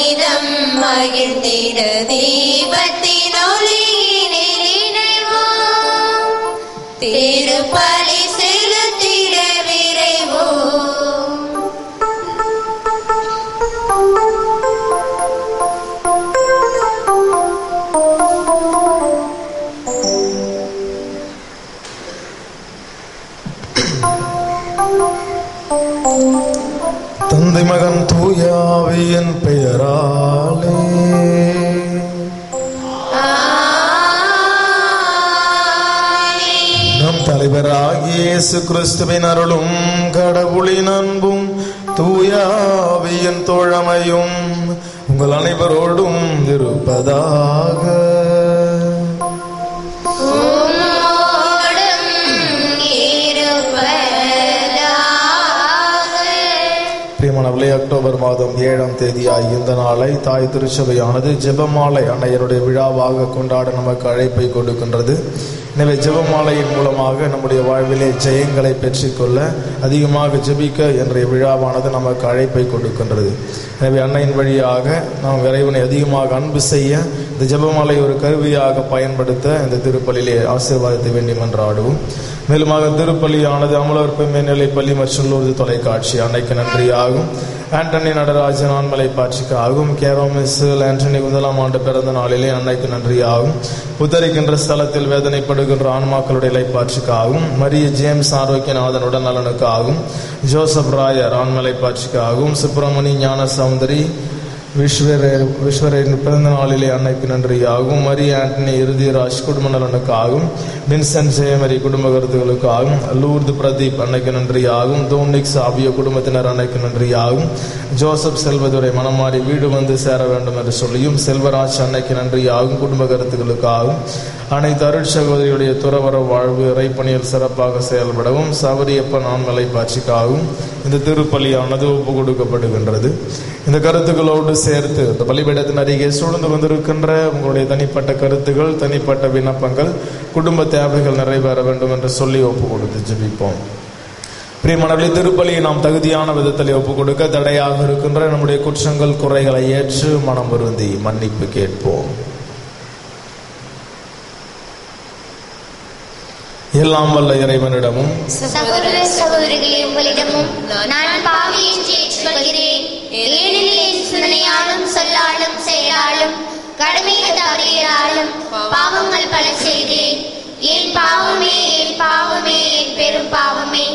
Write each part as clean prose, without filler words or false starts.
மனிதம் மகிழ்ந்திட தீபத்தின் ஒளியினில் இணைவோம். திருப்பலி செலுத்திட விரைவோம். தந்தை மகன் தூய ஆவியின் பெயராலே நம் தலைவராகிய இயேசு கிறிஸ்துவின் அருளும் கடவுளின் அன்பும் தூய ஆவியின் தோழமையும் உங்கள் அனைவரோடும் இருப்பதாக. பிரியமானவர்களே, அக்டோபர் மாதம் 7ஆம் தேதியாய் இந்த நாளை தாய் திருச்சபையானது ஜெபமாலை அன்னையருடைய விழாவாக கொண்டாட நமக்கு அழைப்பை கொடுக்கின்றது. எனவே ஜெபமாலையின் மூலமாக நம்முடைய வாழ்விலே ஜெயங்களை பெற்றுக்கொள்ள அதிகமாக ஜெபிக்க என்ற விழாவானது நமக்கு அழைப்பை கொடுக்கின்றது. எனவே அன்னையின் வழியாக நாம் இறைவனை அதிகமாக அன்பு செய்ய இந்த ஜெபமாலை ஒரு கருவியாக பயன்படுத்த இந்த திருப்பலியிலே ஆசீர்வாதத்தை வேண்டி மன்றாடுவோம். மேலுமாக திருப்பலியானது அமலோற்ப மேல்நிலை பள்ளி மற்றும் லூர்து தொலைக்காட்சி அன்னைக்கு நன்றியாகும். ஆண்டனி நடராஜன் ஆண்மலை பாட்சிக்கு ஆகும். கேரோமிஸ்ஸில் ஆண்டனி 1ஆம் ஆண்டு பிறந்த நாளிலே அன்னைக்கு நன்றியாகும். உத்தரிக்கின்ற ஸ்தலத்தில் வேதனைப்படுகின்ற ஆன்மாக்களுடைய இலைப்பாட்சிக்கு ஆகும். மரிய ஜேம்ஸ் ஆரோக்கியநாதன் உடல் நலனுக்கு ஆகும். ஜோசப் ராயர் ஆண்மலை பாட்சிக்கு ஆகும். சுப்பிரமணி ஞான சௌந்தரி விஸ்வரின் பிறந்த நாளிலே அன்னைக்கு நன்றியாகும். மரி ஆண்டனி இறுதிராஜ் குடும்ப நலனுக்கு ஆகும். வின்சென்ட் ஜெயமரி குடும்ப கருத்துகளுக்கு ஆகும். லூர்து பிரதீப் அன்னைக்கு நன்றியாகும். டோம்னிக் சாபியோ குடும்பத்தினர் அன்னைக்கு நன்றியாகும். ஜோசப் செல்வதுரை மனமாறி வீடு வந்து சேர வேண்டும் என்று சொல்லியும் செல்வராஜ் அன்னைக்கு நன்றியாகும் குடும்ப கருத்துக்களுக்கு ஆகும். அனைத்து அருட்சகோதரியுடைய துறவர வாழ்வு இறைப்பணியில் சிறப்பாக செயல்படவும் சபரியப்பன் ஆண்மலை பாட்சிக்காகவும் இந்த திருப்பலியானது ஒப்பு கொடுக்கப்படுகின்றது. இந்த கருத்துக்களோடு சேர்த்து இந்த பலிபீடத்தின் அருகே சூழ்ந்து வந்திருக்கின்ற உங்களுடைய தனிப்பட்ட கருத்துக்கள், தனிப்பட்ட விண்ணப்பங்கள், குடும்ப தேவைகள் நிறைவேற வேண்டும் என்று சொல்லி ஒப்பு கொடுத்து ஜெபிப்போம். பிரியமானவர்களே, திருப்பலியை நாம் தகுதியான விதத்தில் ஒப்பு கொடுக்க தடையாக இருக்கின்ற நம்முடைய குற்றங்கள் குறைகளை ஏற்று மனம் வருந்தி மன்னிப்பு கேட்போம். எல்லாம் வல்ல இறைவனிடமும் சகோதர சகோதரிகளே உங்களிடமும் நான் பாவி என்று ஏற்றுக்கொள்கிறேன். ஏனெனில் என் சிந்தனையாலும் சொல்லாலும் செயலாலும் கடமைகள் தவறியதாலும் பாவங்கள் பல செய்தேன். என் பாவமே என் பாவமே என் பெரும் பாவமே.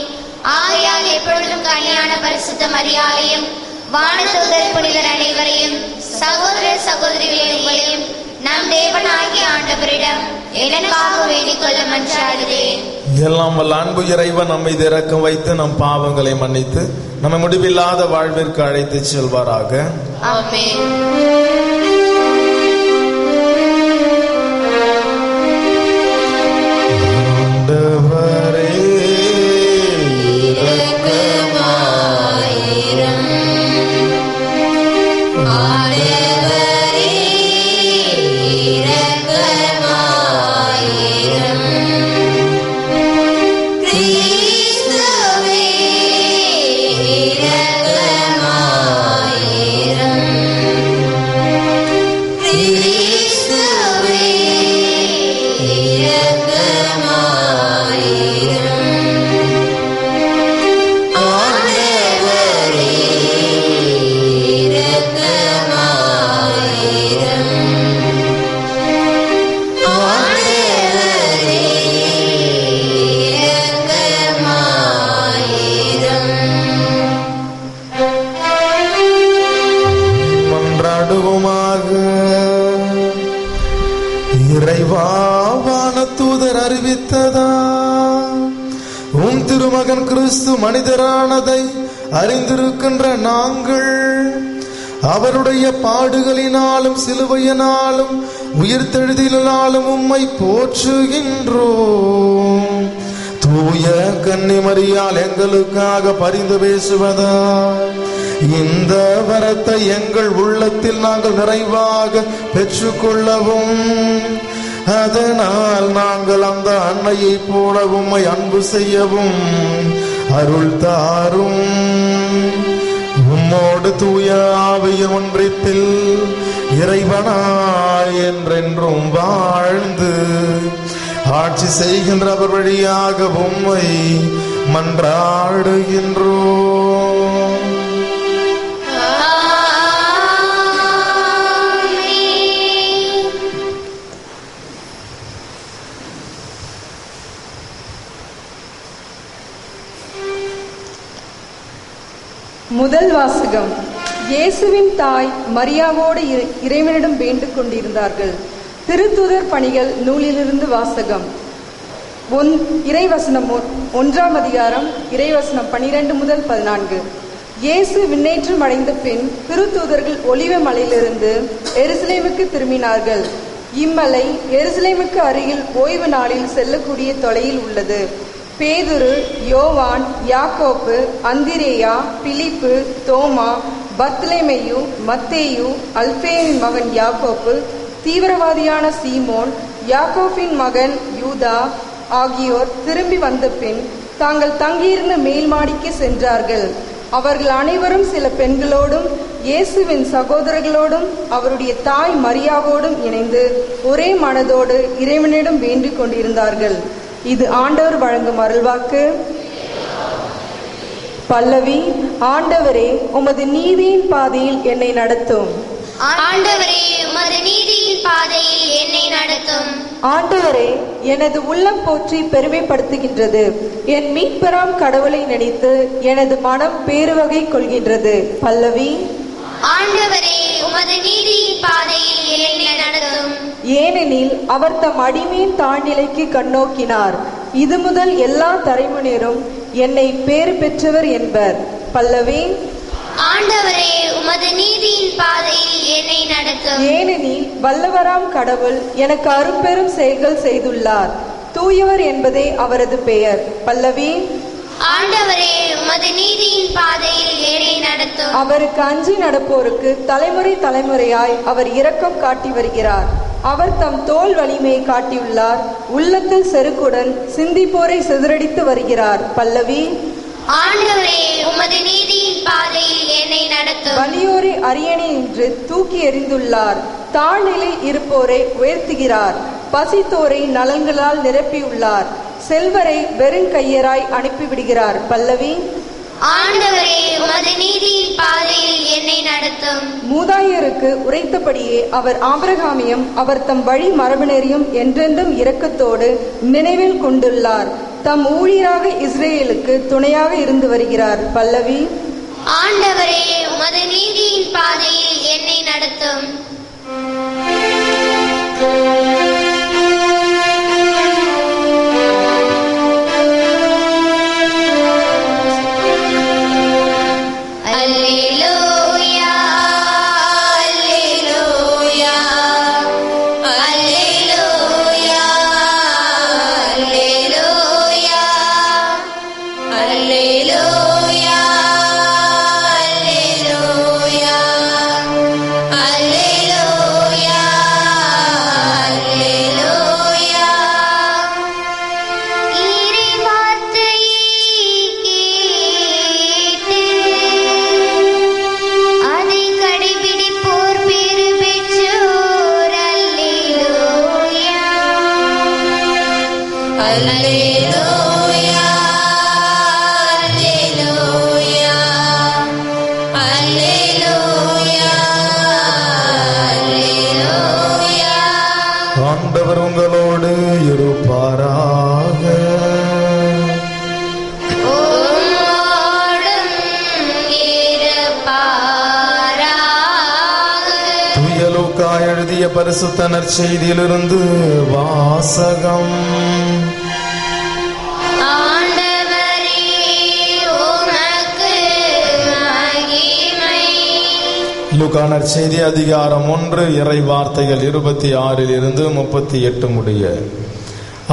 ஆகையால் எப்பொழுதும் கன்னியான பரிசுத்த மரியாதையும் வானதூதர் புனிதர் அனைவரையும் சகோதர சகோதரிகளே உங்களையும் நம் தேவனாகிய ஆண்டவரிடம் எனக்காக வேண்டிக் கொள்ள மன்றாடுகிறேன். எல்லாம் வல்ல அன்பு இறைவன் நம்மை இரக்கம் வைத்து நம் பாவங்களை மன்னித்து நம்மை முடிவில்லாத வாழ்விற்கு அழைத்து செல்வாராக. ஆமென். திருமகன் கிறிஸ்து மனிதரானதை அறிந்திருக்கின்ற நாங்கள் அவருடைய பாடுகளினாலும் சிலுவையினாலும் உயிர்த்தெழுதலினாலும் உம்மை போற்றுகின்றோம். தூய கன்னிமரியால் எங்களுக்காக பரிந்து பேசுவதா இந்த வரத்தை எங்கள் உள்ளத்தில் நாங்கள் நிறைவாக பெற்றுக்கொள்ளவும், அதனால் நாங்கள் அந்த அன்னையை போல உம்மை அன்பு செய்யவும் அருள் தாரும். உம்மோடு தூய ஆவியின் ஒன்றிப்பில் இறைவனாய் என்றென்றும் வாழ்ந்து ஆட்சி செய்கின்ற அவர் வழியாக உம்மை மன்றாடுகின்றோம். முதல் வாசகம். இயேசுவின் தாய் மரியாவோடு இறைவனிடம் வேண்டிக் கொண்டிருந்தார்கள். திருத்தூதர் பணிகள் நூலிலிருந்து வாசகம். இறைவசனம் 1ஆம் அதிகாரம் இறைவசனம் 12 முதல் 14. இயேசு விண்ணேற்றம் அடைந்த பின் திருத்தூதர்கள் ஒலிவ மலையிலிருந்து எருசலேமுக்கு திரும்பினார்கள். இம்மலை எருசலேமுக்கு அருகில் ஓய்வு நாளில் செல்லக்கூடிய தொலையில் உள்ளது. பேதுரு, யோவான், யாக்கோப்பு, அந்திரேயா, பிலிப்பு, தோமா, பத்லமேயு, மத்தேயு, அல்பேயின் மகன் யாக்கோப்பு, தீவிரவாதியான சீமோன், யாக்கோபின் மகன் யூதா ஆகியோர் திரும்பி வந்த பின் தாங்கள் தங்கியிருந்த மேல் மாடிக்கு சென்றார்கள். அவர்கள் அனைவரும் சில பெண்களோடும் இயேசுவின் சகோதரர்களோடும் அவருடைய தாய் மரியாவோடும் இணைந்து ஒரே மனதோடு இறைவனிடம் வேண்டிக் கொண்டிருந்தார்கள். இது ஆண்டவர் வழங்கும் அருள்வாக்கு. பல்லவி. ஆண்டவரே, உமது நீதியின் பாதையில் என்னை நடத்தும். ஆண்டவரே, உமது நீதியின் பாதையில் என்னை நடத்தும். ஆண்டவரே, எனது உள்ளம் போற்றி பெருமைப்படுத்துகின்றது. என் மீட்பராம் கடவுளை நினைத்து எனது மனம் பேருவகை கொள்கின்றது. பல்லவி. ஆண்டவரே, உமது நீதியின் பாதையில் என்னை நடத்தும். ஏனெனில் அவர் தம் அடிமையின் தாழ்நிலைக்கு கண்ணோக்கினார். இது முதல் எல்லா தலைமுறையினரும் என்னை பேறு பெற்றவர் என்பர். பல்லவி. ஆண்டவரே, உமது நீதியின் பாதையில் என்னை நடத்தும். ஏனெனில் வல்லவராம் கடவுள் எனக்கு அரும்பெரும் செயல்கள் செய்துள்ளார். தூயவர் என்பதே அவரது பெயர். பல்லவி. ஆண்டவரே, உமது நீதியின் பாதையில் என்னை நடத்தும். அவருக்கு அஞ்சி நடப்போருக்கு தலைமுறை தலைமுறையாய் அவர் இரக்கம் காட்டி வருகிறார். அவர் தம் தோல் வலிமையை காட்டியுள்ளார். உள்ளத்தில் செருக்குடன் சிந்திப்போரை சிதறடித்து வருகிறார். பல்லவி. ஆண்டவரே, உமது நீதியின் பாதையில் என்னை நடத்தும். வலியோரை அரியணை என்று தூக்கி எறிந்துள்ளார். தாழ்நிலை இருப்போரை உயர்த்துகிறார். பசித்தோரை நலன்களால் நிரப்பியுள்ளார். செல்வரை வெறுங்கையராய் அனுப்பிவிடுகிறார். பல்லவி. ஆண்டவரே, உமது நீதியின் பாதையில் என்னை நடத்தும். மூதாயருக்கு உரைத்தபடியே அவர் ஆபிரகாமையும் அவர் தம் வழி மரபினரையும் என்றென்றும் இரக்கத்தோடு நினைவில் கொண்டுள்ளார். தம் ஊழியராக இஸ்ரேலுக்கு துணையாக இருந்து வருகிறார். பல்லவி. ஆண்டவரே, உமது நீதியின் பாதையில் என்னை நடத்தும். ஆண்டவர் உங்களோடு இருப்பாராக. தூய லூக்கா எழுதிய பரிசுத்த நற்செய்தியிலிருந்து வாசகம். லூக்கா நற்செய்தி அதிகாரம் 1 இறை வார்த்தைகள் 26 38 முடிய.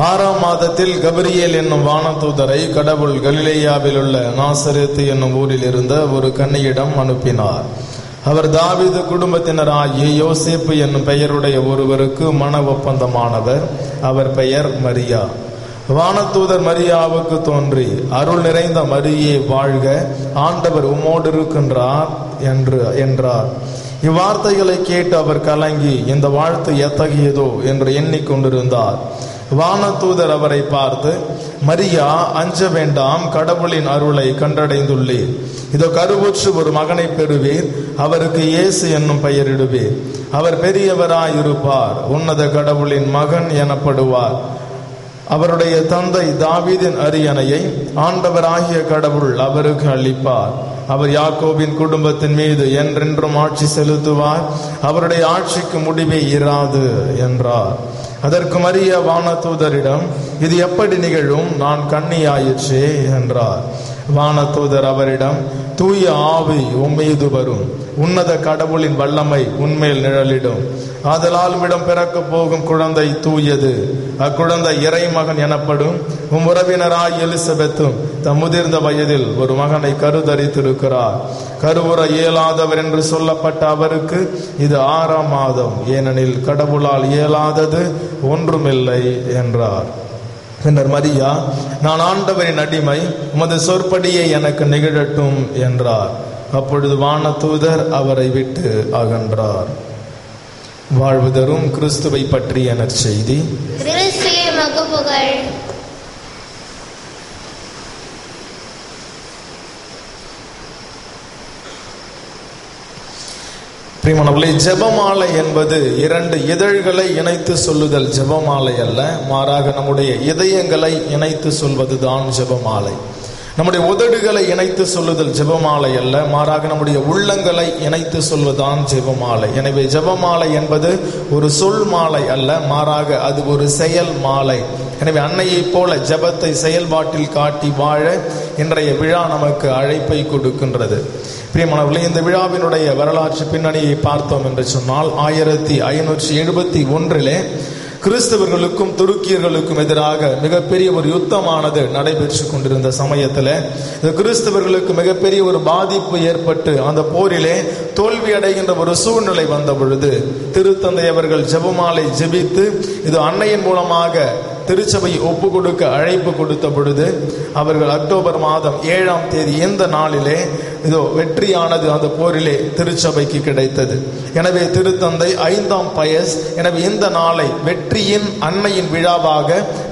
6ஆம் மாதத்தில் கபிரியேல் என்னும் வானதூதரை கடவுள் கலிலேயாவில் உள்ள நாசரேத்து என்னும் ஊரில் இருந்த ஒரு கன்னியிடம் அனுப்பினார். அவர் தாவீது குடும்பத்தினராகிய யோசேப்பு என்னும் பெயருடைய ஒருவருக்கு மன ஒப்பந்தமானவர். அவர் பெயர் மரியா. வானதூதர் மரியாவுக்கு தோன்றி, அருள் நிறைந்த மரியே வாழ்க, ஆண்டவர் உம்மோடு இருக்கின்றார் என்றார். இவ்வார்த்தைகளை கேட்டு அவர் கலங்கி, இந்த வாழ்த்து எத்தகையதோ என்று எண்ணிக்கொண்டிருந்தார். வானதூதர் அவரை பார்த்து, மரியா, அஞ்ச வேண்டாம், கடவுளின் அருளை கண்டடைந்துள்ளீர். இதோ கருவுற்று ஒரு மகனை பெறுவீர், அவருக்கு இயேசு என்னும் பெயரிடுவீர். அவர் பெரியவராயிருப்பார், உன்னத கடவுளின் மகன் எனப்படுவார். அவருடைய தந்தை தாவீதின் அரியணையை ஆண்டவராகிய கடவுள் அவருக்கு அளிப்பார். அவர் யாக்கோபின் குடும்பத்தின் மீது என்றென்றும் ஆட்சி செலுத்துவார், அவருடைய ஆட்சிக்கு முடிவே இராது என்றார். அதற்கு மரியா வானதூதரிடம், இது எப்படி நிகழும், நான் கன்னியாயிற்றே என்றார். வானதூதர் அவரிடம், தூய ஆவி உம்மீது வரும், உன்னத கடவுளின் வல்லமை உன்மேல் நிழலிடும். ஆதலால் இடம் பிறக்க போகும் குழந்தை தூயது, அக்குழந்தை இறைமகன் எனப்படும். உம் உறவினராய் எலிசபெத்தும் தம் முதிர்ந்த வயதில் ஒரு மகனை கருதரித்திருக்கிறார். கருவுற இயலாதவர் என்று சொல்லப்பட்ட அவருக்கு இது 6ஆம் மாதம், ஏனெனில் கடவுளால் இயலாதது ஒன்றுமில்லை என்றார். பின்னர் மரியா, நான் ஆண்டவரின் அடிமை, உமது சொற்படியே எனக்கு நிகழட்டும் என்றார். அப்பொழுது வானதூதர் அவரை விட்டு அகன்றார். வாழ்வு தரும் கிறிஸ்துவை பற்றிய நற்செய்தி. கிறிஸ்துவே மக்கு புகழ். பிரியமானவர்களே, ஜெபமாலை என்பது 2 இதழ்களை இணைத்து சொல்லுதல் ஜெபமாலை அல்ல, மாறாக நம்முடைய இதயங்களை இணைத்து சொல்வதுதான் ஜெபமாலை. நம்முடைய உதடுகளை இணைத்து சொல்லுதல் ஜெபமாலை அல்ல, மாறாக நம்முடைய உள்ளங்களை இணைத்து சொல்வதுதான் ஜெபமாலை. எனவே ஜெபமாலை என்பது ஒரு சொல் மாலை அல்ல, மாறாக அது ஒரு செயல் மாலை. எனவே அன்னையை போல ஜெபத்தை செயல்பாட்டில் காட்டி வாழ இன்றைய விழா நமக்கு அழைப்பை கொடுக்கின்றது. பிரியமானவர்களே, இந்த விழாவினுடைய வரலாற்று பின்னணியை பார்த்தோம் என்று சொன்னால், 1571 கிறிஸ்தவர்களுக்கும் துருக்கியர்களுக்கும் எதிராக மிகப்பெரிய ஒரு யுத்தமானது நடைபெற்று கொண்டிருந்த சமயத்தில் கிறிஸ்தவர்களுக்கு மிகப்பெரிய ஒரு பாதிப்பு ஏற்பட்டு அந்த போரிலே தோல்வி அடைகின்ற ஒரு சூழ்நிலை வந்த பொழுது திருத்தந்தை அவர்கள் ஜெபமாலை ஜெபித்து இது அன்னையின் மூலமாக திருச்சபை ஒப்பு கொடுக்க அழைப்பு கொடுத்த பொழுது அவர்கள் அக்டோபர் மாதம் 7ஆம் தேதி இந்த நாளிலே இதோ வெற்றியானது அந்த போரிலே திருச்சபைக்கு கிடைத்தது. எனவே திருத்தந்தை 5ஆம் பயஸ் எனவே இந்த நாளை வெற்றியின் அன்னையின் விழாவாக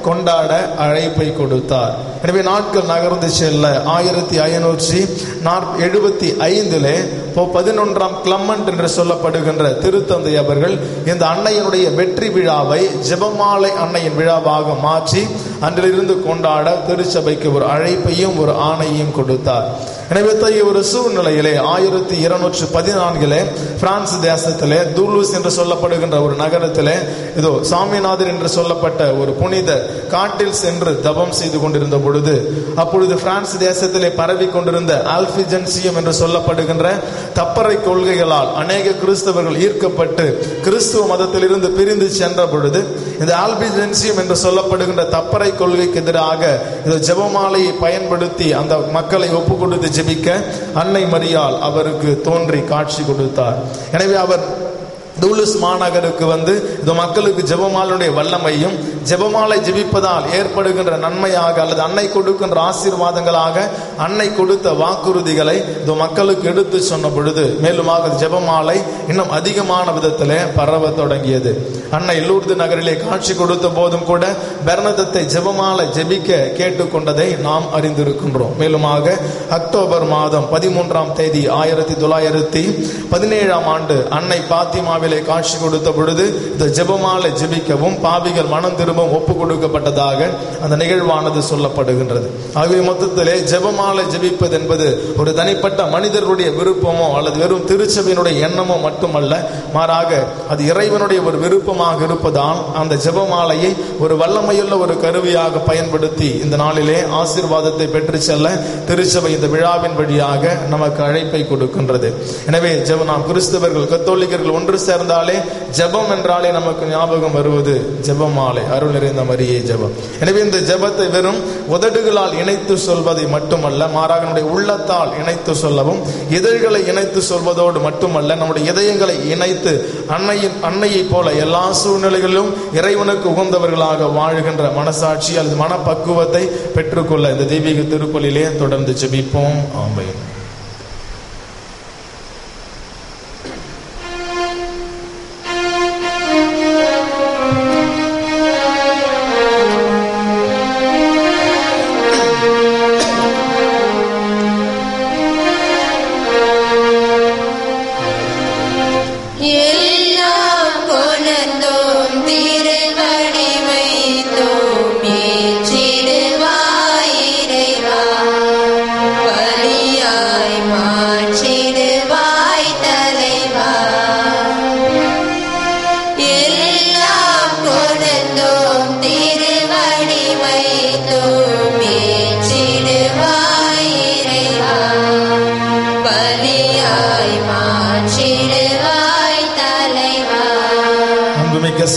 கொண்டாட அழைப்பை கொடுத்தார். எனவே நாட்கள் நகர்ந்து செல்ல 1575 11ஆம் கிளமண்ட் என்று சொல்லப்படுகின்ற திருத்தந்தை அவர்கள் இந்த அன்னையினுடைய வெற்றி விழாவை ஜெபமாலை அன்னையின் விழாவாக மாற்றி அன்றிலிருந்து கொண்டாட திருச்சபைக்கு ஒரு அழைப்பையும் ஒரு ஆணையையும் கொடுத்தார். எனவே ஒரு சூழ்நிலையிலே 1214 பிரான்ஸ் தேசத்திலே தூலூஸ் என்று சொல்லப்படுகின்ற ஒரு நகரத்திலே இதோ சாமிநாதர் என்று சொல்லப்பட்ட ஒரு புனிதர் காட்டில் சென்று தபம் செய்து கொண்டிருந்த பொழுது அப்பொழுது பிரான்ஸ் தேசத்திலே பரவி கொண்டிருந்த ஆல்பிஜென்சியம் என்று சொல்லப்படுகின்ற தப்பறை கொள்கைகளால் அநேக கிறிஸ்தவர்கள் ஈர்க்கப்பட்டு கிறிஸ்துவ மதத்திலிருந்து பிரிந்து சென்ற பொழுது இந்த ஆல்பிஜென்சியம் என்று சொல்லப்படுகின்ற தப்பறை கொள்கைக்கு எதிராக இந்த ஜெபமாலையை பயன்படுத்தி அந்த மக்களை ஒப்பு கொடுத்து ஜெபிக்க அன்னை மரியாள் அவருக்கு தோன்றி காட்சி கொடுத்தார். எனவே அவர் தூலுஸ் மாநகருக்கு வந்து இந்த மக்களுக்கு ஜெபமாலையுடைய வல்லமையும் ஜெபமாலை ஜெபிப்பதால் ஏற்படுகின்ற நன்மையாக அல்லது அன்னை கொடுக்கின்ற ஆசீர்வாதங்களாக அன்னை கொடுத்த வாக்குறுதிகளை இந்த மக்களுக்கு எடுத்து சொன்ன பொழுது மேலுமாக ஜெபமாலை இன்னும் அதிகமான விதத்திலே பரவ தொடங்கியது. அன்னை லூர்து நகரிலே காட்சி கொடுத்த போதும் கூட பெர்னதத்தை ஜெபமாலை ஜெபிக்க கேட்டுக்கொண்டதை நாம் அறிந்திருக்கின்றோம். மேலுமாக அக்டோபர் மாதம் 13ஆம் தேதி 1917ஆம் ஆண்டு அன்னை பாத்திமாவிலே காட்சி கொடுத்த பொழுது இந்த ஜெபமாலை ஜெபிக்கவும் பாவிகள் மனம் திரும்பவும் ஒப்பு கொடுக்கப்பட்டதாக அந்த நிகழ்வானது சொல்லப்படுகின்றது. ஆகவே மொத்தத்திலே ஜெபமாலை ஜெபிப்பது என்பது ஒரு தனிப்பட்ட மனிதருடைய விருப்பமோ அல்லது வெறும் திருச்சபையினுடைய எண்ணமோ மட்டுமல்ல, மாறாக அது இறைவனுடைய ஒரு விருப்பமாக இருப்பதால் அந்த ஜெபமாலையை ஒரு வல்லமையுள்ள ஒரு கருவியாக பயன்படுத்தி இந்த நாளிலே ஆசீர்வாதத்தை பெற்று செல்ல திருச்சபை இந்த விழாவின் வழியாக நமக்கு அழைப்பை கொடுக்கின்றது. எனவே நாம் கிறிஸ்தவர்கள் கத்தோலிக்கர்கள் ஒன்று சேர சேர்ந்தாலே ஜெபம் என்றாலே நமக்கு ஞாபகம் வருவது ஜெபமாலை, அருள் நிறைந்த மரியே ஜெபம். எனவே இந்த ஜெபத்தை வெறும் உதடுகளால் இணைத்து சொல்வதை மட்டுமல்ல, மாறாக நம்முடைய உள்ளத்தால் இணைத்து சொல்லவும், இதழ்களை இணைத்து சொல்வதோடு மட்டுமல்ல, நம்முடைய இதயங்களை இணைத்து அன்னையை போல எல்லா சூழ்நிலைகளிலும் இறைவனுக்கு உகந்தவர்களாக வாழ்கின்ற மனசாட்சி அல்லது மனப்பக்குவத்தை பெற்றுக்கொள்ள இந்த தெய்வீக திருப்பலிலே தொடர்ந்து ஜெபிப்போம். ஆமென்.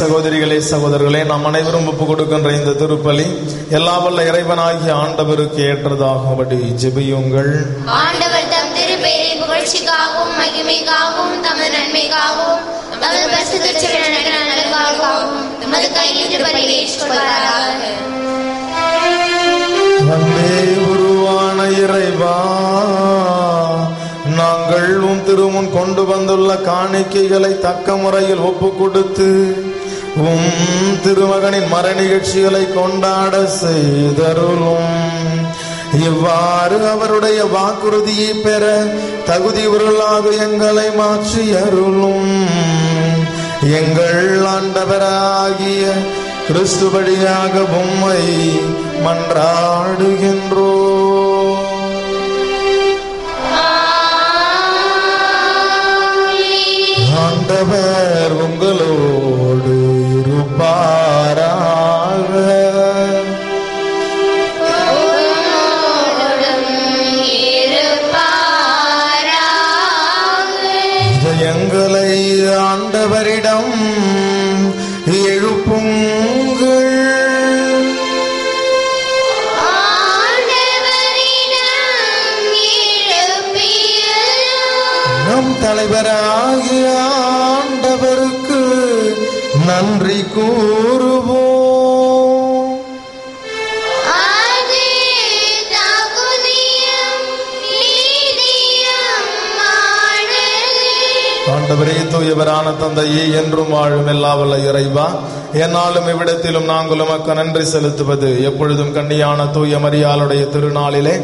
சகோதரிகளே, சகோதரர்களே, நாம் அனைவரும் ஒப்பு கொடுக்கின்ற இந்த திருப்பலி எல்லா வல்ல இறைவனாகிய ஆண்டவருக்கு ஏற்றதாகும்படி ஜெபியுங்கள். ஆண்டவர் தம் திருப்பெயரின் புகழ்ச்சிக்காகவும் மகிமைக்காகவும் தமது நன்மைக்காகவும் தமது பரிசுத்த நலனுக்காகவும் தமது கையில் பலியை ஏற்றுக்கொள்வாராக. அன்பே உருவான இறைவா, நாங்கள் உம் திருமுன் கொண்டு வந்துள்ள காணிக்கைகளை தக்க முறையில் ஒப்பு கொடுத்து உம் திருமகனின் மர நிகழ்ச்சிகளை கொண்டாட செய்தருளும். இவ்வாறு அவருடைய வாக்குறுதியை பெற தகுதியுள்ளதாக எங்களை மாற்றி அருளும். எங்கள் ஆண்டவராகிய கிறிஸ்து வழியாக உம்மை மன்றாடுகின்றோம். ஆண்டவர் உங்களோடு இருப்பாராக. இதயங்களை ஆண்டவரிடம் எழுப்புங்கள். நம் தலைவராகிய ஆண்டவருக்கு நன்றி கூறுவோம். ஆண்டவரே, தூயவரான தந்தையே, என்றும் வாழும் எல்லா வல்ல இறைவா, என்னாலும் இவ்விடத்திலும் நாங்கள் உமக்கு நன்றி செலுத்துவது எப்பொழுதும் கண்ணியான தூய மரியாளுடைய திருநாளிலே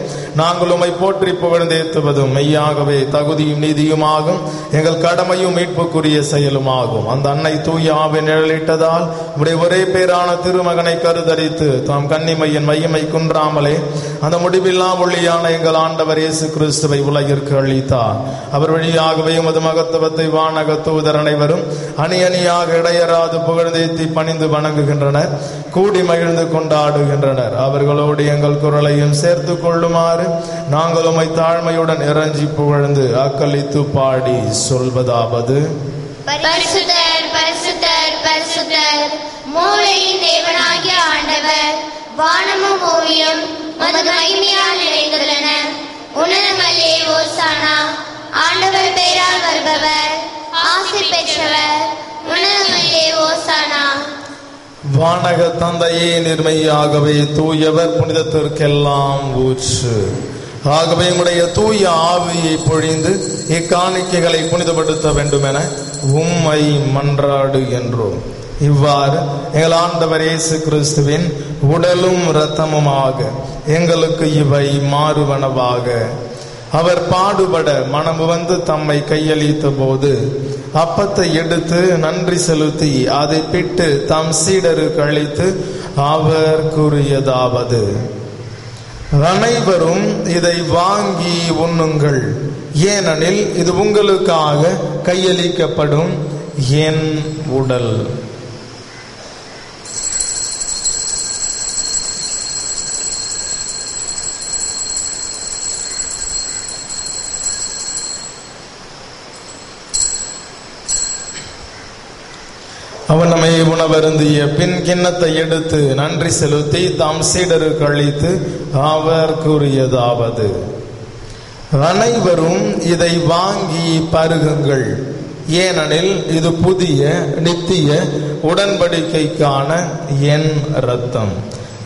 நாங்கள் உம்மை போற்றி புகழ்ந்தேத்துவதும் மெய்யாகவே தகுதியும் நீதியுமாகும், எங்கள் கடமையும் மீட்புக்குரிய செயலுமாகும். அந்த அன்னை தூய ஆவி நிழலிட்டதால் உடைய ஒரே பேரான திருமகனை கருதரித்து தாம் கன்னிமையின் மையமை குன்றாமலே அந்த முடிவில்லா ஒளியான எங்கள் ஆண்டவர் இயேசு கிறிஸ்துவை உலகிற்கு அளித்தார். அவர் வழியாகவே உமது மகத்துவத்தை வானக தூதர் அனைவரும் அணி அணியாக இடையராது புகழ்ந்தேத்தி பணிந்து வணங்குகின்றனர், கூடி மகிழ்ந்து கொண்டாடுகின்றனர். அவர்களோடு எங்கள் குரலையும் சேர்த்து கொள்ளுமாறு நாங்கள் உம்மை தாழ்மையுடன் இறைஞ்சி புகழ்ந்து அக்களித்து பாடி சொல்வதாவது: பரிசுத்தர் பரிசுத்தர் பரிசுத்தர், மூளையின் தேவனாகிய ஆண்டவர், வானமும் பூமியும் உமது மகிமையால் நிறைந்துள்ளன. உன்னதமல்லே ஓசானா. ஆண்டவர் பெயரால் வருபவர் ஆசி பெற்றவர். உன்னதமல்லே ஓசானா. வானக தந்தையே, நிர்மையாகவே தூயவர், புனிதத்திற்கெல்லாம் ஊற்று. ஆகவே உடைய தூய ஆவியை பொழிந்து இக்காணிக்கைகளை புனிதப்படுத்த வேண்டும் என உம்மை மன்றாடுகின்றோம். இவ்வாறு எங்கள் ஆண்டவர் இயேசு கிறிஸ்துவின் உடலும் இரத்தமுமாக எங்களுக்கு இவை மாறுவனவாக. அவர் பாடுபட மனம் வந்து தம்மை கையளித்த போது அப்பத்தை எடுத்து நன்றி செலுத்தி அதை பிட்டு தம் சீடருக்கு அளித்து அவர் கூறியதாவது: அனைவரும் இதை வாங்கி உண்ணுங்கள், ஏனெனில் இது உங்களுக்காக கையளிக்கப்படும் என் உடல். அவன் நம்மை உணவருந்திய பின் கிண்ணத்தை எடுத்து நன்றி செலுத்தி தாம் சீடருக்கு அளித்து அவர் கூறியதாவது, அனைவரும் இதை வாங்கி பருகுங்கள், ஏனெனில் இது புதிய நித்திய உடன்படிக்கைக்கான என் இரத்தம்.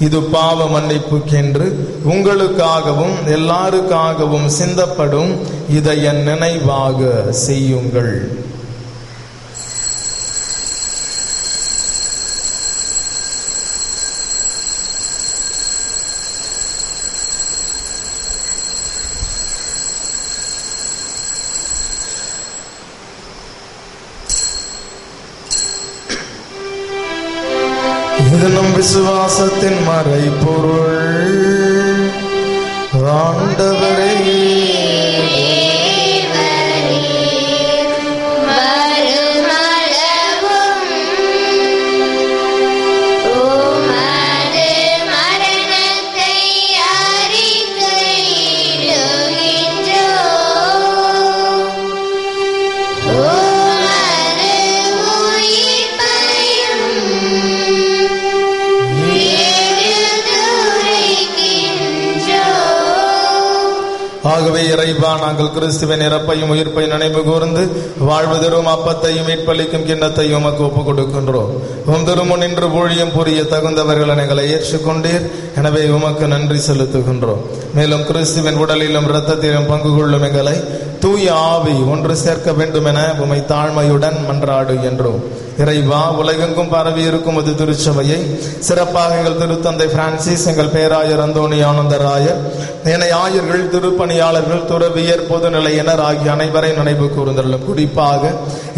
இது பாவ மன்னிப்புக்கென்று உங்களுக்காகவும் எல்லாருக்காகவும் சிந்தப்படும். இதை என் நினைவாக செய்யுங்கள். இது நம் விசுவாசத்தின் மறைபொருள். ஆண்டவரே ஆகவே இறைவா, நாங்கள் கிறிஸ்துவின் இறப்பையும் உயிர்ப்பையும் நினைவு கூர்ந்து வாழ்வு தரும் அப்பத்தையும் மீட்பளிக்கும் கிண்ணத்தையும் உமக்கு ஒப்புக் கொடுக்கின்றோம். உம் திருமுன் நின்று ஊழியம் புரிய தகுந்தவர்கள் எங்களை ஏற்றுக்கொண்டீர். எனவே உமக்கு நன்றி செலுத்துகின்றோம். மேலும் கிறிஸ்துவின் உடலிலும் இரத்தத்திலும் பங்கு கொள்ளும் எங்களை தூய ஆவி ஒன்று சேர்க்க வேண்டும் என உமை தாழ்மையுடன் மன்றாடுகின்றோம். இறைவா, உலகெங்கும் பரவி இருக்கும் அது திருச்சபையை சிறப்பாக எங்கள் திருத்தந்தை பிரான்சிஸ், எங்கள் பேராயர் அந்தோணி ஆனந்தராயர், ஏனைய ஆயர்கள், திருப்பணியாளர்கள், துறவியர், பொதுநிலையினர் ஆகிய அனைவரை நினைவு கூர்ந்தள்ளும். குறிப்பாக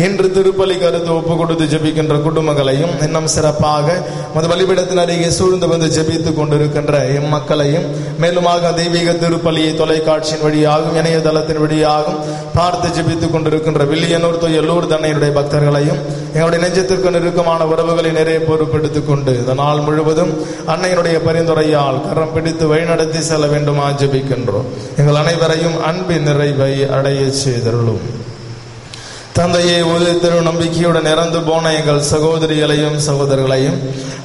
இன்று திருப்பலி கருத்து ஒப்பு கொடுத்து ஜெபிக்கின்ற குடும்பங்களையும், இன்னும் சிறப்பாக மது வழிபடத்தின் அருகே சூழ்ந்து வந்து ஜெபித்துக் கொண்டிருக்கின்ற எம்மக்களையும், மேலுமாக தெய்வீக திருப்பலியை தொலைக்காட்சியின் வழியாகவும் இணையதளத்தின் வழியாகவும் பார்த்து ஜெபித்துக் கொண்டிருக்கின்ற வில்லியனூர் தூய லூர்து அன்னையுடைய பக்தர்களையும், எங்களுடைய நெஞ்சத்திற்கு நெருக்கமான உறவுகளை நிறைய பொறுப்பெடுத்துக் கொண்டு இந்த நாள் முழுவதும் அன்னையினுடைய பரிந்துரையால் கரம் பிடித்து வழிநடத்தி செல்ல வேண்டுமா ஜெபிக்கின்றோம். எங்கள் அனைவரையும் அன்பின் நிறைவை அடைய செய்தருளும். தந்தையை திரு நம்பிக்கையுடன் இறந்து போன எங்கள் சகோதரிகளையும் சகோதரர்களையும்,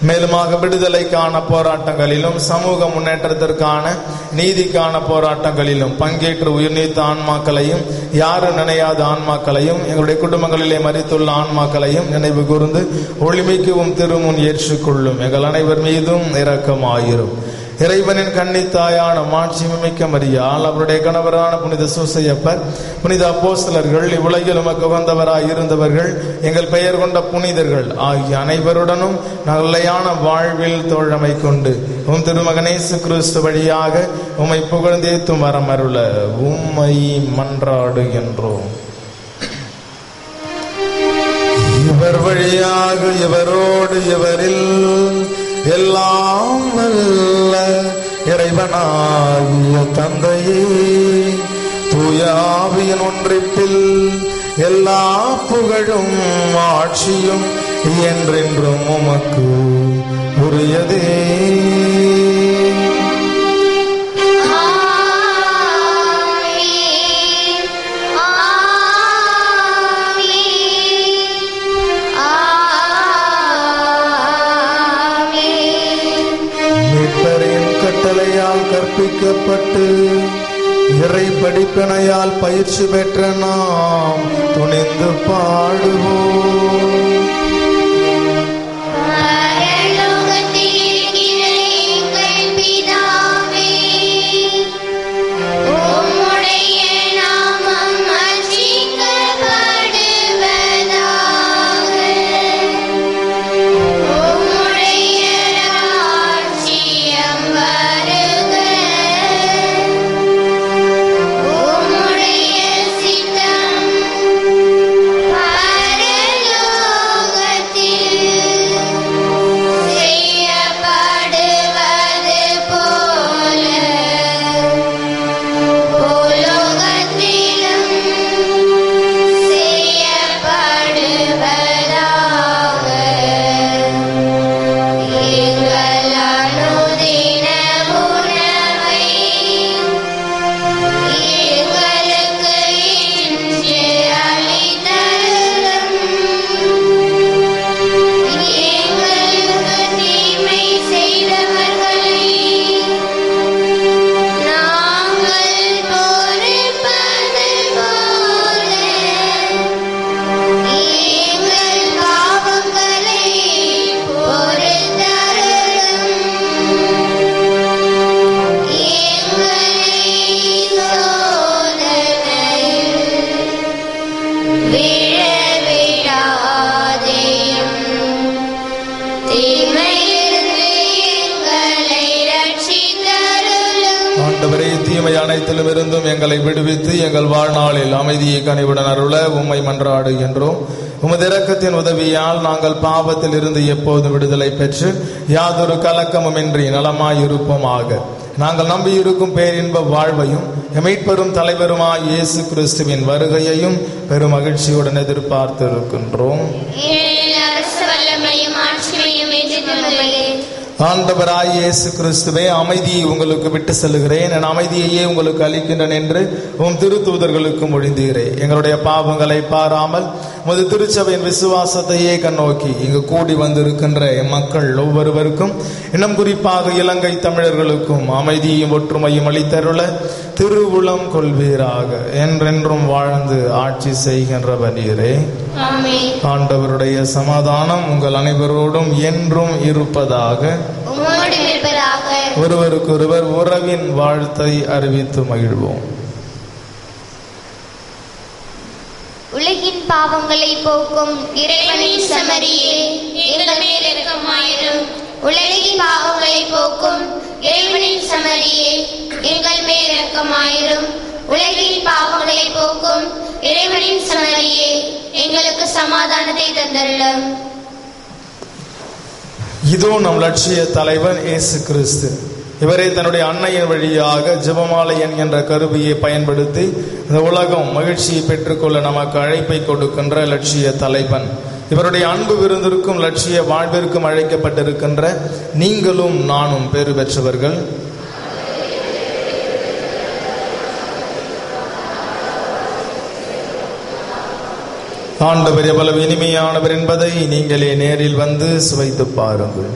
மேலுமாக விடுதலைக்கான போராட்டங்களிலும் சமூக முன்னேற்றத்திற்கான நீதிக்கான போராட்டங்களிலும் பங்கேற்று உயிர்நீத்த ஆன்மாக்களையும், யாரும் நினையாத ஆன்மாக்களையும், எங்களுடைய குடும்பங்களிலே மரித்துள்ள ஆன்மாக்களையும் நினைவு கூர்ந்து ஒளிமிக்கவும் திருமுன் ஏற்றுக்கொள்ளும். எங்கள் அனைவர் மீதும் இரக்கமாயிரும். இறைவனின் கன்னித்தாயான மாட்சிமிக்க மரியாள், அவருடைய கணவரான புனித சூசையப்பர், புனித அப்போஸ்தலர்கள், இவ்வுலகில் உமக்கு உகந்தவராய் இருந்தவர்கள், எங்கள் பெயர் கொண்ட புனிதர்கள் ஆகிய அனைவருடனும் நல்லையான வாழ்வில் தோழமை கொண்டு உம் திருமகன் இயேசு கிறிஸ்து வழியாக உம்மை புகழ்ந்தேத்தும் வரமருள உம்மை மன்றாடுகின்றோம். இவர் வழியாக, இவரோடு, இவரில் எல்லாம் வல்ல இறைவனாகிய தந்தையே, தூய ஆவியின் ஒன்றிப்பில் எல்லா புகழும் ஆட்சியும் என்றென்றும் உமக்கு உரியதே. கற்பிக்கப்பட்டு இறை படிப்பினையால் பயிற்சி பெற்ற நாம் துணிந்து பாடுவோம். Hallelujah. தீமைகளிலும் இருந்தும் எங்களை விடுவித்து எங்கள் வாழ்நாளில் அமைதியை கனிவுடன் அருள உம்மை மன்றாடுகின்றோம். உமது இரக்கத்தின் உதவியால் நாங்கள் பாவத்தில் இருந்து எப்போதும் விடுதலை பெற்று யாதொரு கலக்கமுமின்றி நலமாயிருப்போமாக. நாங்கள் நம்பியிருக்கும் பேரின்ப வாழ்வையும் மீட்பெரும் தலைவருமாய் இயேசு கிறிஸ்துவின் வருகையையும் பெரும் மகிழ்ச்சியுடன் எதிர்பார்த்திருக்கின்றோம். ஆண்டவராய் இயேசு கிறிஸ்துவே, அமைதியை உங்களுக்கு விட்டு செல்கிறேன், என் அமைதியையே உங்களுக்கு அளிக்கின்றேன் என்று உம் திருத்தூதர்களுக்கு மொழிந்தீரே. எங்களுடைய பாவங்களை பாராமல் உமது திருச்சபையின் விசுவாசத்தையே கண்ணோக்கி இங்கு கூடி வந்திருக்கின்ற மக்கள் ஒவ்வொருவருக்கும், இன்னும் குறிப்பாக இலங்கை தமிழர்களுக்கும் அமைதியையும் ஒற்றுமையும் அளித்தருள திருவுளம் கொள்வீராக. என்றென்றும் வாழ்ந்து ஆட்சி செய்கின்றவர் நீரே. ஆண்டவருடைய சமாதானம் உங்கள் அனைவரோடும் என்றும் இருப்பதாக. ஒருவருக்கொருவர் உறவின் வாழ்த்தை அறிவித்து மகிழ்வோம். உலகின் பாவங்களை போக்கும் இறைவனின் செம்மறியே, எங்கள் மேல் இரக்கமாயிரும். உலகின் பாவங்களை போக்கும் இறைவனின் செம்மறியே, எங்கள் மேல் இரக்கமாயிரும். உலகின் பாவங்களை போக்கும் இறைவனின் செம்மறியே, எங்களுக்கு சமாதானத்தை தந்தருளும். இதோ நம் லட்சிய தலைவன் இயேசு கிறிஸ்து. இவரை தன்னுடைய அன்னையின் வழியாக ஜெபமாலை என்கின்ற கருவியை பயன்படுத்தி இந்த உலகம் மகிழ்ச்சியை பெற்றுக்கொள்ள நமக்கு அழைப்பை கொடுக்கின்ற லட்சிய தலைவன். இவருடைய அன்பு விருந்திற்கும் லட்சிய வாழ்விற்கும் அழைக்கப்பட்டிருக்கின்ற நீங்களும் நானும் பேறு பெற்றவர்கள். ஆண்டவர் எவ்வளவு இனிமையானவர் என்பதை நீங்களே நேரில் வந்து சுவைத்து பாருங்கள்.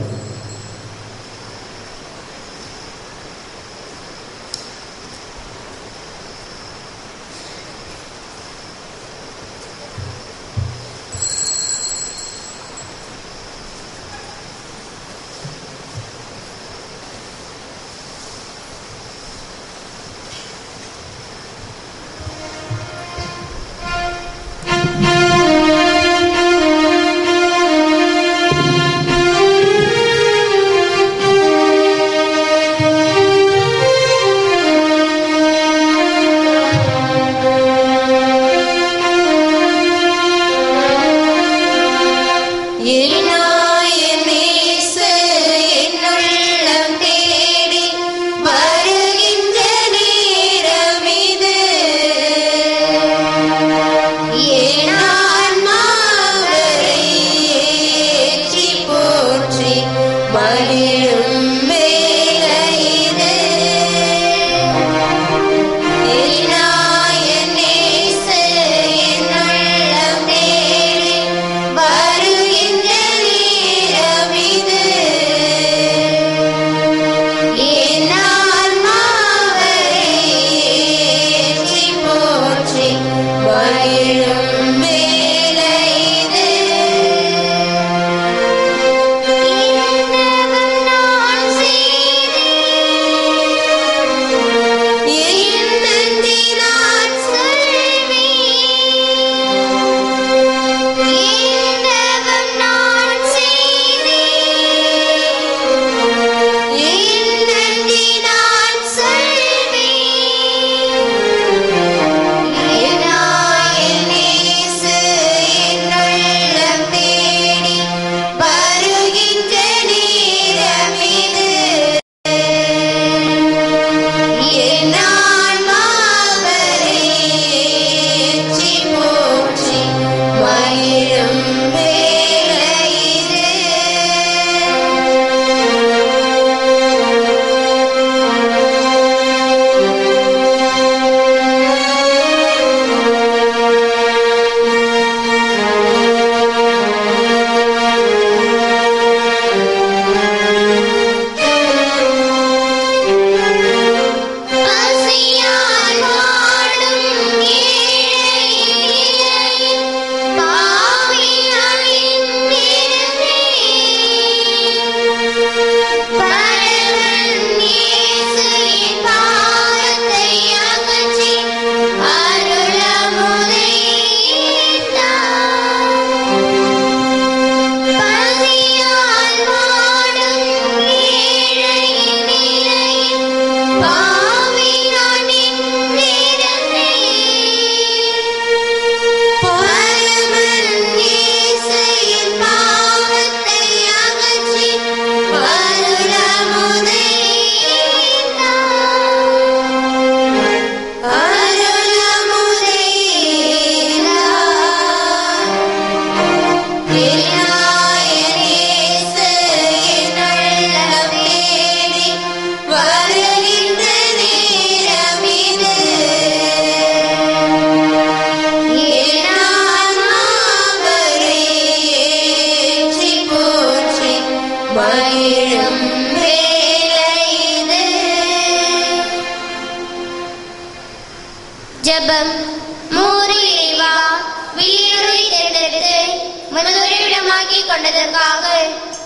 உமது உறைவிடமாக்கி கொண்டதற்காக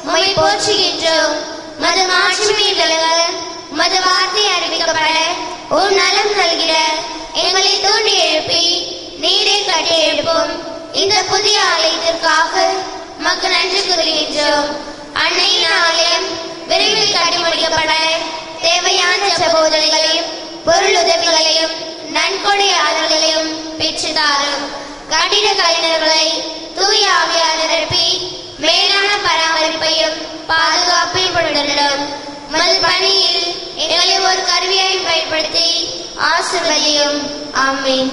உம்மை போற்றுகின்றோம். மது மாட்சிமை விலக மது வார்த்தை அறிவிக்கப்பட உம் நலம் நல்கிட எங்களை தூண்டி எழுப்பி நீரை கட்டி எழுப்பும் இந்த புதிய ஆலயத்திற்காக உமக்கு நன்றி கூறுகின்றோம். அன்னையின் ஆலயம் விரைவில் கட்டி முடிக்கப்பட தேவையான சகோதரிகளையும் பொருள் உதவிகளையும் நன்கொடையாளர்களையும் பெற்றுதாரும். கட்டிட கலைஞர்களை தூய ஆவியால் நிரப்பி மேலான பராமரிப்பையும் பாதுகாப்பையும் கொடுத்துள்ளோம். உமது பணியில் எங்களை ஒரு கருவியாய் பயன்படுத்தி ஆசீர்வதியும். ஆமென்.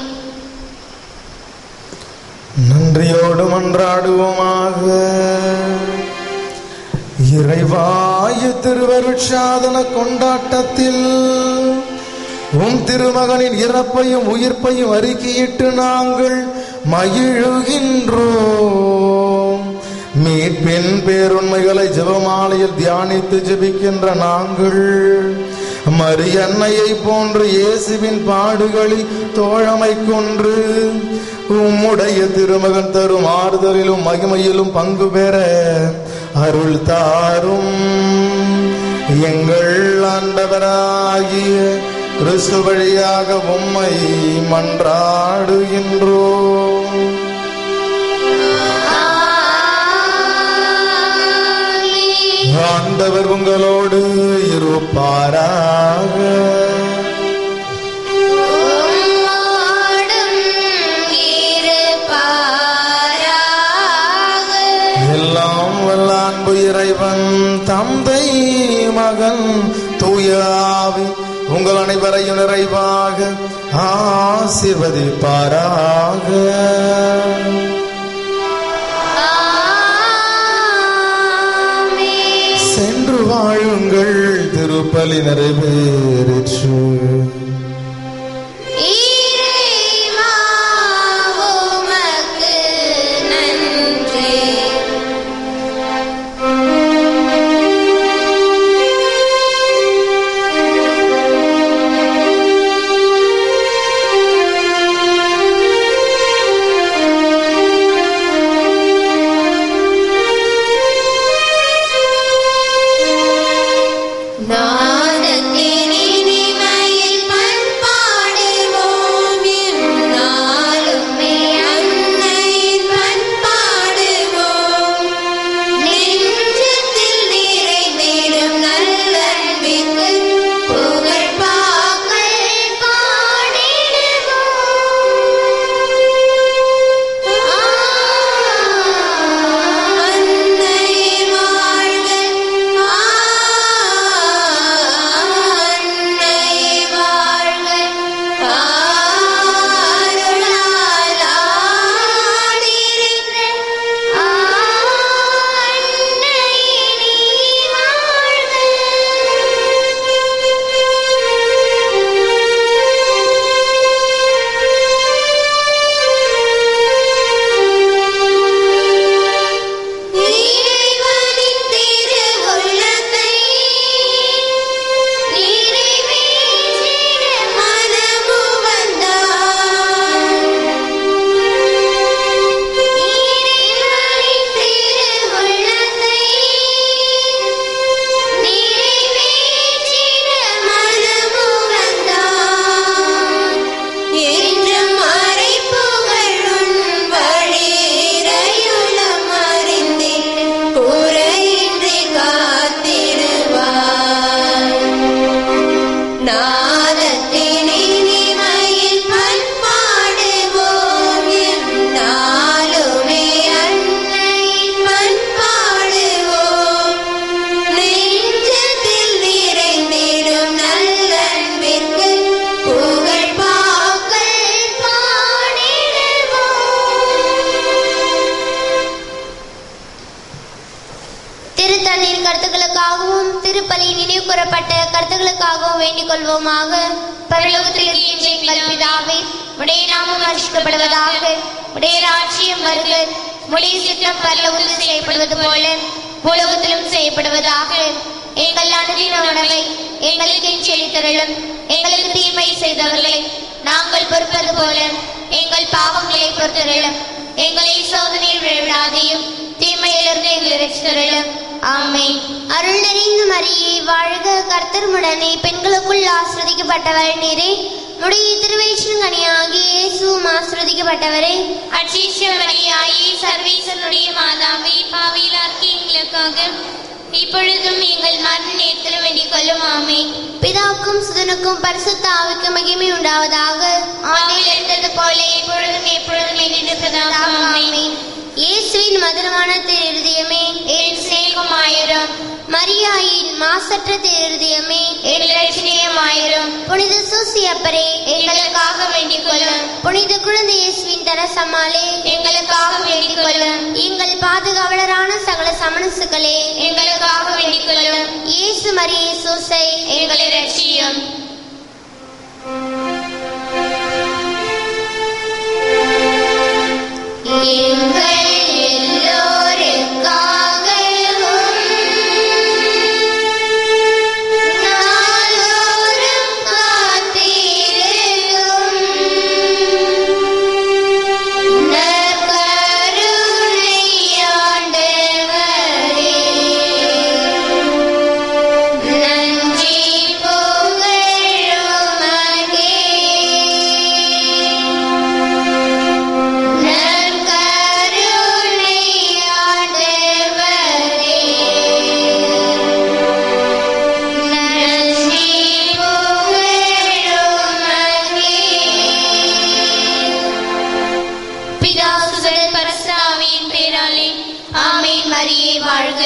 நன்றியோடு மன்றாடுவோமாக. இறைவாய திருவருட்சாதன கொண்டாட்டத்தில் உம் திருமகனின் இறப்பையும் உயிர்ப்பையும் அறிக்கையிட்டு நாங்கள் மகிழுகின்றோம். மீட்பின் பேருண்மைகளை ஜெபமாலையில் தியானித்து ஜெபிக்கின்ற நாங்கள் மரியன்னையை போன்று இயேசுவின் பாடுகளில் தோழமை கொன்று உம்முடைய திருமகன் தரும் ஆறுதலிலும் மகிமையிலும் பங்கு பெற அருள் தாரும். எங்கள் ஆண்டவராகிய கிறிஸ்து வழியாக உம்மை மன்றாடுகின்றோம். ஆண்டவர் உங்களோடு இருப்பாராக. எல்லாம் வல்ல அன்பு இறைவன் தந்தை மகன் தூய ஆவி உங்கள் அனைவரையும் நிறைவாக ஆசீர்வதிப்பாராக. சென்று வாழுங்கள், திருப்பலி நிறைவேறிற்று. கருத்துக்களுக்காகவும் திருப்பலியின் நினைவு கூறப்பட்ட கருத்துக்களுக்காகவும் வேண்டிக் கொள்வோமாக. பரலோகத்தில் இருக்கின்ற எங்கள் பிதாவே, உடைய நாமம் அர்ச்சிக்கப்படுவதாக, உடைய ராஜ்யம் வருக, உடைய சித்தம் பரலோகத்தில் செய்யப்படுவது போல பூலோகத்திலும் செய்யப்படுவதாக. எங்கள் அனுதின உணவை எங்களுக்கு செலுத்தருளும். எங்களுக்கு தீமை செய்தவர்களை நாங்கள் பொறுப்பது போல எங்கள் பாவங்களை பொறுத்தருளும். எங்களை சோதனையில் விழவிடாதையும் தீமையிலிருந்து எங்களை ரட்சித்தருளும். ஆமென். அருள் நிறைந்த மரியே வாழ்க, கர்த்தர் உடனே பெண்களுக்குள் ஆசிரதிக்கப்பட்டவர் நீரே. உடைய திருவயிற்றின் கனியாகிய இயேசுவும் ஆசிரதிக்கப்பட்டவரே. அச்சிஷ்ய மரியாயே, சர்வேசனுடைய மாதாவே, பாவியிலார்க்கு எங்களுக்காக இப்பொழுதும் எங்கள் மரண நேரத்திலும் வேண்டிக் கொள்ளும். ஆமென். பிதாவுக்கும் சுதனுக்கும் பரிசுத்த ஆவிக்கும் மகிமை உண்டாவதாக. ஆதியில் இருந்தது போல இப்பொழுதும் எப்பொழுதும் என்றிருப்பதாக. ஆமென். இயேசுவின் மதுரமான திருஹிருதயமே, என் சிநேகமாயிரும். மரியாயின் மாசற்ற திருஹிருதயமே, என் இரட்சணியமாயிரும். புனித சூசியப்பரே, எங்களுக்காக வேண்டிக் கொள்ளும். புனித குழந்தை இயேசுவின் தரசமாலே, எங்களுக்காக வேண்டிக் கொள்ளும். எங்கள் பாதுகாவலரான சகல சமணசுகளே, எங்களுக்காக வேண்டிக் கொள்ளும். இயேசு மரியே சூசை, எங்களை ரட்சியும். எங்கள் எல்லோருக்காகவும் நாள்தோறும் காத்திருக்கும் நற்கருணை ஆண்டவரே, நன்றி புகழுமக்கே. நற்கருணை ஆண்டவரே, நன்றி புகழுமக்கே. பிதா சுதன் பரிசுத்த ஆவியின் பேராலே. ஆமென். மரியே வாழ்க.